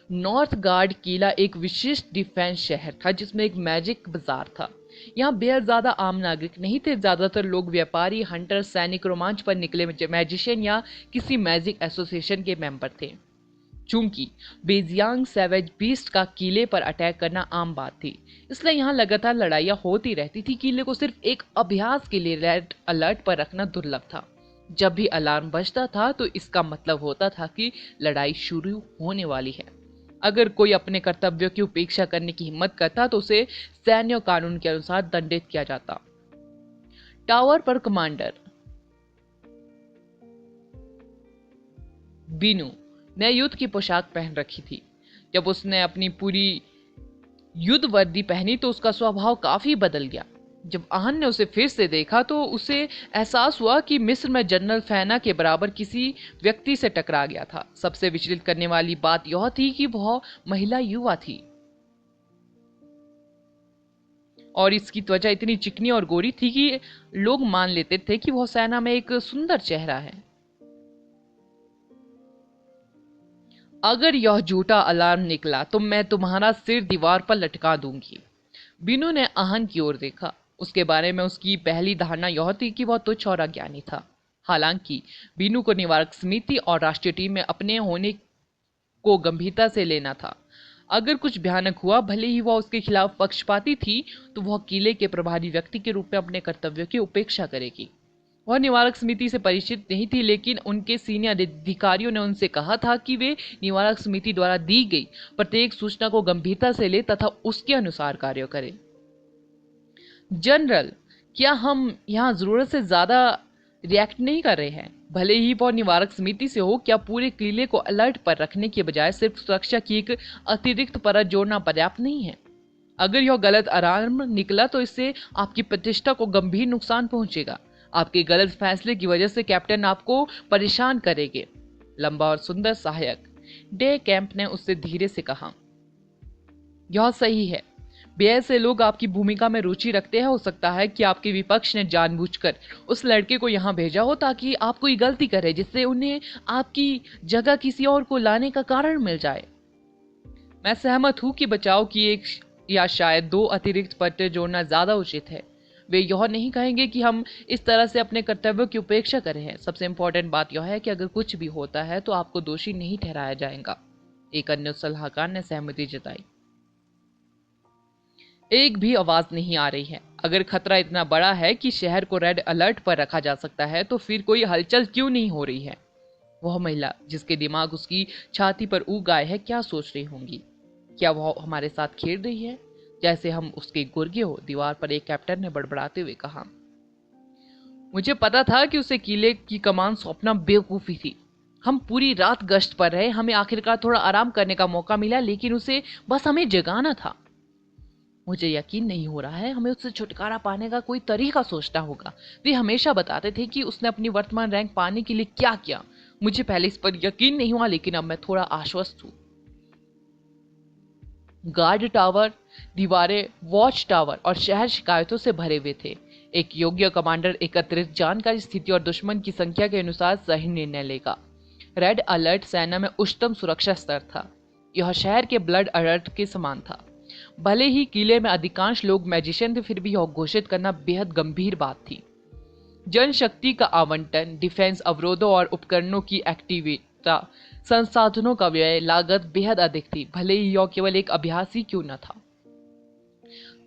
नॉर्थ गार्ड किला एक विशिष्ट डिफेंस शहर था जिसमें एक मैजिक बाजार था। यहाँ बेहद ज्यादा आम नागरिक नहीं थे। ज्यादातर लोग व्यापारी, हंटर, सैनिक, रोमांच पर निकले मैजिशियन या किसी मैजिक एसोसिएशन के मेंबर थे। चूंकि बेजियांग सैवेज बीस्ट का किले पर अटैक करना आम बात थी, इसलिए यहाँ लगातार लड़ाइयाँ होती रहती थी। किले को सिर्फ एक अभ्यास के लिए रेड अलर्ट पर रखना दुर्लभ था। जब भी अलार्म बजता था तो इसका मतलब होता था कि लड़ाई शुरू होने वाली है। अगर कोई अपने कर्तव्यों की उपेक्षा करने की हिम्मत करता तो उसे सैन्य कानून के अनुसार दंडित किया जाता। टावर पर कमांडर बीनू ने युद्ध की पोशाक पहन रखी थी। जब उसने अपनी पूरी युद्ध वर्दी पहनी तो उसका स्वभाव काफी बदल गया। जब आहन ने उसे फिर से देखा तो उसे एहसास हुआ कि मिस्र में जनरल फैना के बराबर किसी व्यक्ति से टकरा गया था। सबसे विचलित करने वाली बात यह थी कि वह महिला युवा थी और इसकी त्वचा इतनी चिकनी और गोरी थी कि लोग मान लेते थे कि वह सेना में एक सुंदर चेहरा है। अगर यह झूठा अलार्म निकला तो मैं तुम्हारा सिर दीवार पर लटका दूंगी। बीनू ने आहन की ओर देखा। उसके बारे में उसकी पहली धारणा यह थी कि वह तुच्छ और अज्ञानी था। हालांकि बीनू को निवारक समिति और राष्ट्रीय टीम में अपने होने को गंभीरता से लेना था। अगर कुछ भयानक हुआ, भले ही वह उसके खिलाफ पक्षपाती थी, तो वह किले के प्रभारी व्यक्ति के रूप में अपने कर्तव्यों की उपेक्षा करेगी। वह निवारक समिति से परिचित नहीं थी, लेकिन उनके सीनियर अधिकारियों ने उनसे कहा था कि वे निवारक समिति द्वारा दी गई प्रत्येक सूचना को गंभीरता से ले तथा उसके अनुसार कार्य करें। जनरल, क्या हम यहाँ जरूरत से ज्यादा रिएक्ट नहीं कर रहे हैं? भले ही वह निवारक समिति से हो, क्या पूरे किले को अलर्ट पर रखने के बजाय सिर्फ सुरक्षा की एक अतिरिक्त परत जोड़ना पर्याप्त नहीं है? अगर यह गलत अलार्म निकला तो इससे आपकी प्रतिष्ठा को गंभीर नुकसान पहुंचेगा। आपके गलत फैसले की वजह से कैप्टन आपको परेशान करेंगे। लंबा और सुंदर सहायक डे कैंप ने उससे धीरे से कहा, यह सही है। बेहद से लोग आपकी भूमिका में रुचि रखते हैं। हो सकता है कि आपके विपक्ष ने जानबूझकर उस लड़के को यहाँ भेजा हो ताकि आप कोई गलती करें जिससे उन्हें आपकी जगह किसी और को लाने का कारण मिल जाए। मैं सहमत हूं कि बचाव की एक या शायद दो अतिरिक्त पट्टे जोड़ना ज्यादा उचित है। वे यह नहीं कहेंगे कि हम इस तरह से अपने कर्तव्यों की उपेक्षा करें हैं। सबसे इम्पोर्टेंट बात यह है कि अगर कुछ भी होता है तो आपको दोषी नहीं ठहराया जाएगा। एक अन्य सलाहकार ने सहमति जताई। एक भी आवाज नहीं आ रही है। अगर खतरा इतना बड़ा है कि शहर को रेड अलर्ट पर रखा जा सकता है तो फिर कोई हलचल क्यों नहीं हो रही है? वह महिला जिसके दिमाग उसकी छाती पर उग आए है क्या सोच रही होंगी? क्या वह हमारे साथ खेल रही है जैसे हम उसके गुर्गे हो? दीवार पर एक कैप्टन ने बड़बड़ाते हुए कहा। मुझे पता था कि उसे किले की कमान सौंपना बेवकूफी थी। हम पूरी रात गश्त पर रहे, हमें आखिरकार थोड़ा आराम करने का मौका मिला, लेकिन उसे बस हमें जगाना था। मुझे यकीन नहीं हो रहा है, हमें उससे छुटकारा पाने का कोई तरीका सोचना होगा। वे हमेशा बताते थे कि उसने अपनी वर्तमान रैंक पाने के लिए क्या किया। मुझे पहले इस पर यकीन नहीं हुआ, लेकिन अब मैं थोड़ा आश्वस्त हूं। गार्ड टावर, दीवारें, वॉच टावर और शहर शिकायतों से भरे हुए थे। एक योग्य कमांडर एकत्रित जानकारी, स्थिति और दुश्मन की संख्या के अनुसार सही निर्णय लेगा। रेड अलर्ट सेना में उच्चतम सुरक्षा स्तर था। यह शहर के ब्लड अलर्ट के समान था। भले ही किले में अधिकांश लोग मैजिशियन थे, फिर भी यह घोषित करना बेहद गंभीर बात थी। जनशक्ति का आवंटन, डिफेंस अवरोधों और उपकरणों की एक्टिविटा, संसाधनों का व्यय, लागत बेहद अधिक थी, भले ही यह केवल एक अभ्यास ही क्यों न था।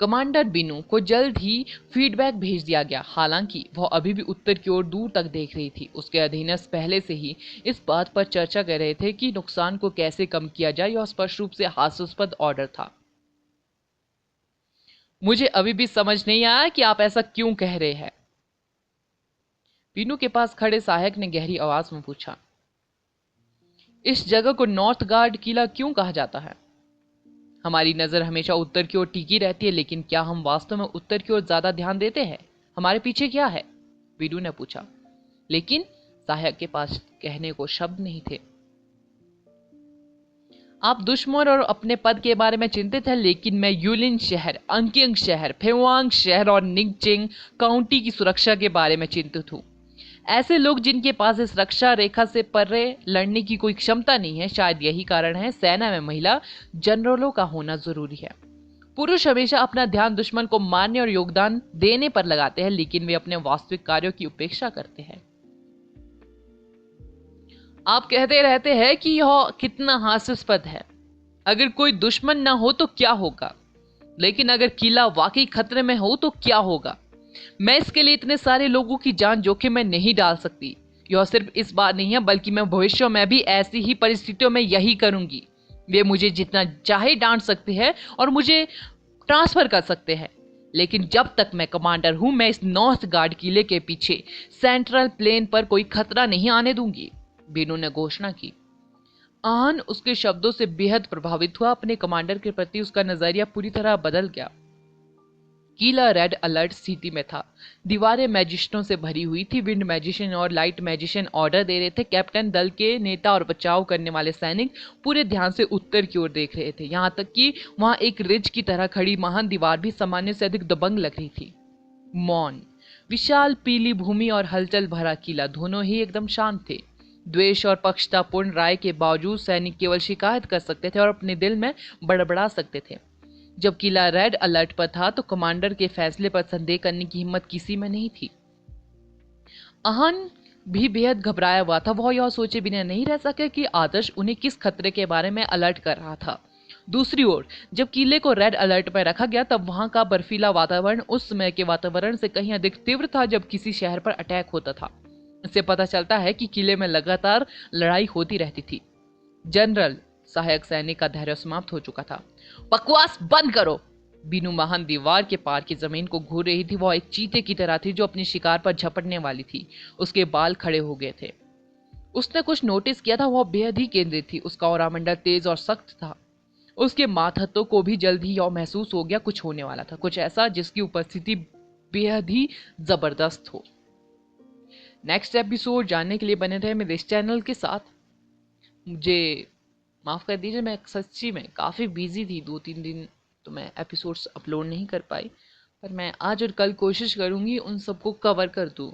कमांडर बिनू को जल्द ही फीडबैक भेज दिया गया। हालांकि वह अभी भी उत्तर की ओर दूर तक देख रही थी। उसके अधीनस्थ पहले से ही इस बात पर चर्चा कर रहे थे कि नुकसान को कैसे कम किया जाए। यह स्पष्ट रूप से हास्यास्पद ऑर्डर था। मुझे अभी भी समझ नहीं आया कि आप ऐसा क्यों कह रहे हैं? बिनू के पास खड़े सहायक ने गहरी आवाज में पूछा। इस जगह को नॉर्थ गार्ड किला क्यों कहा जाता है? हमारी नजर हमेशा उत्तर की ओर टिकी रहती है, लेकिन क्या हम वास्तव में उत्तर की ओर ज्यादा ध्यान देते हैं? हमारे पीछे क्या है? बिनू ने पूछा। लेकिन सहायक के पास कहने को शब्द नहीं थे। आप दुश्मन और अपने पद के बारे में चिंतित हैं, लेकिन मैं यूलिन शहर, अंकिंग शहर, फेवांग शहर और निंगचिंग काउंटी की सुरक्षा के बारे में चिंतित हूँ। ऐसे लोग जिनके पास इस रक्षा रेखा से परे लड़ने की कोई क्षमता नहीं है। शायद यही कारण है सेना में महिला जनरलों का होना जरूरी है। पुरुष हमेशा अपना ध्यान दुश्मन को मारने और योगदान देने पर लगाते हैं, लेकिन वे अपने वास्तविक कार्यों की उपेक्षा करते हैं। आप कहते रहते हैं कि यह कितना हास्यास्पद है। अगर कोई दुश्मन ना हो तो क्या होगा, लेकिन अगर किला वाकई खतरे में हो तो क्या होगा? मैं इसके लिए इतने सारे लोगों की जान जोखिम में नहीं डाल सकती। यह सिर्फ इस बार नहीं है, बल्कि मैं भविष्य में भी ऐसी ही परिस्थितियों में यही करूंगी। वे मुझे जितना चाहे डांट सकते हैं और मुझे ट्रांसफर कर सकते हैं, लेकिन जब तक मैं कमांडर हूं, मैं इस नॉर्थ गार्ड किले के पीछे सेंट्रल प्लेन पर कोई खतरा नहीं आने दूंगी। बीनू ने घोषणा की। आहन उसके शब्दों से बेहद प्रभावित हुआ। अपने कमांडर के प्रति उसका नजरिया पूरी तरह बदल गया। किला रेड अलर्ट स्थिति में था। दीवारें मैजिशियनों से भरी हुई थी। विंड मैजिशियन और लाइट मैजिशियन ऑर्डर दे रहे थे। कैप्टन, दल के नेता और बचाव करने वाले सैनिक पूरे ध्यान से उत्तर की ओर देख रहे थे। यहाँ तक कि वहां एक रिज की तरह खड़ी महान दीवार भी सामान्य से अधिक दबंग लग रही थी। मौन, विशाल पीली भूमि और हलचल भरा किला दोनों ही एकदम शांत थे। द्वेष और पक्षतापूर्ण राय के बावजूद सैनिक केवल शिकायत कर सकते थे और अपने दिल में बड़बड़ा सकते थे। जब किला रेड अलर्ट पर था तो कमांडर के फैसले पर संदेह करने की हिम्मत किसी में नहीं थी। आहन भी बेहद घबराया हुआ था। वह यह सोचे बिना नहीं रह सके कि आदर्श उन्हें किस खतरे के बारे में अलर्ट कर रहा था। दूसरी ओर जब किले को रेड अलर्ट पर रखा गया तब वहां का बर्फीला वातावरण उस समय के वातावरण से कहीं अधिक तीव्र था जब किसी शहर पर अटैक होता था। इससे पता चलता है कि किले में लगातार लड़ाई होती रहती थी। जनरल, सहायक सैनिक का धैर्य समाप्त हो चुका था। बकवास बंद करो। बीनू महान दीवार के पार की जमीन को घूर रही थी। वह एक चीते की तरह थी जो अपनी शिकार पर झपटने वाली थी। उसके बाल खड़े हो गए थे। उसने कुछ नोटिस किया था। वह बेहद ही केंद्रित थी। उसका औरामंडल तेज और सख्त था। उसके मातहतों को भी जल्द ही यह महसूस हो गया कुछ होने वाला था, कुछ ऐसा जिसकी उपस्थिति बेहद ही जबरदस्त हो। नेक्स्ट एपिसोड जानने के लिए बने रहे मेरे इस चैनल के साथ। मुझे माफ़ कर दीजिए, मैं सच्ची में काफ़ी बिजी थी 2-3 दिन, तो मैं एपिसोड्स अपलोड नहीं कर पाई, पर मैं आज और कल कोशिश करूँगी उन सबको कवर कर दूँ।